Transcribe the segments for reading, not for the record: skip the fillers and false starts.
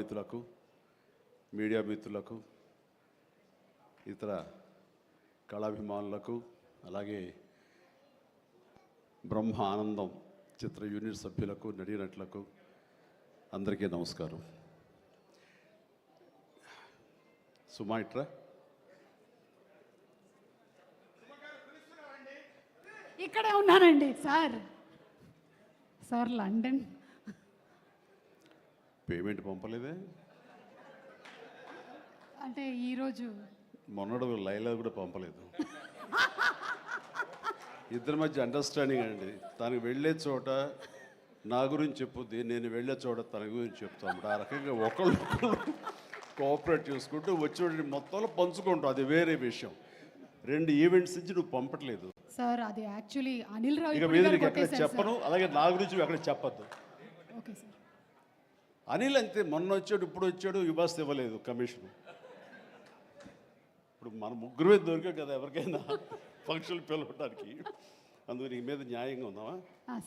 కళావంతులకు, media మిత్రులకు, ఇతర కళాభిమానులకు, అలాగే బ్రహ్మ ఆనందం చిత్ర యూనిట్ సభ్యులకు, నటీనటులకు అందరికీ నమస్కారం. సుమాయిట్రా ఇక్కడే ఉన్నానండి సార్. సార్ లండన్ పేమెంట్ పంపలేదే? అంటే ఈరోజు మొన్నడు లైలా కూడా పంపలేదు. ఇద్దరి మధ్య అండర్స్టాండింగ్ అండి. తనకు వెళ్ళే చోట నా గురించి చెప్పుద్ది, నేను వెళ్ళే చోట తన గురించి చెప్తాను. ఆ రకంగా ఒకళ్ళు కోఆపరేట్ చేసుకుంటూ వచ్చి మొత్తంలో పంచుకుంటాం. అది వేరే విషయం. 2 ఈవెంట్స్ నుంచి నువ్వు పంపట్లేదు సార్. అది యాక్చువల్లీ అనిల్ రావు ఇక మీద నీకు ఎక్కడ చెప్పను. అలాగే నా గురించి ఎక్కడ చెప్పద్దు. Okay sir. అనిల్ అంతే, మొన్న వచ్చాడు, ఇప్పుడు వచ్చాడు, యుబాస్ ఇవ్వలేదు కమిషన్. ఇప్పుడు మన ముగ్గురే దొరికాం కదా ఎవరికైనా ఫంక్షన్లు పిలవడానికి. అందుకు నీ మీద న్యాయంగా ఉందామా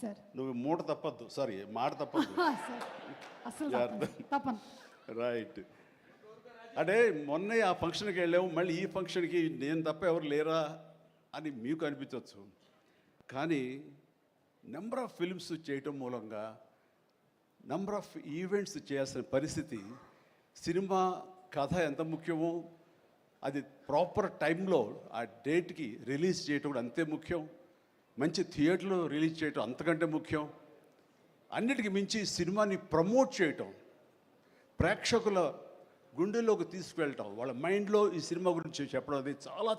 సార్? నువ్వు మూట తప్పద్దు, సారీ మాట తప్పద్దు. రైట్. అంటే మొన్నే ఆ ఫంక్షన్కి వెళ్ళాము, మళ్ళీ ఈ ఫంక్షన్కి నేను తప్ప ఎవరు లేరా అని మీకు అనిపించవచ్చు. కానీ నెంబర్ ఆఫ్ ఫిల్మ్స్ చేయటం మూలంగా నెంబర్ ఆఫ్ ఈవెంట్స్ చేయాల్సిన పరిస్థితి, సినిమా కథ ఎంత ముఖ్యమో అది ప్రాపర్ టైంలో ఆ డేట్కి రిలీజ్ చేయటం కూడా అంతే ముఖ్యం. మంచి థియేటర్లో రిలీజ్ చేయటం అంతకంటే ముఖ్యం. అన్నిటికీ మించి సినిమాని ప్రమోట్ చేయటం, ప్రేక్షకుల గుండెల్లోకి తీసుకువెళ్ళటం, వాళ్ళ మైండ్లో ఈ సినిమా గురించి చెప్పడం, అది చాలా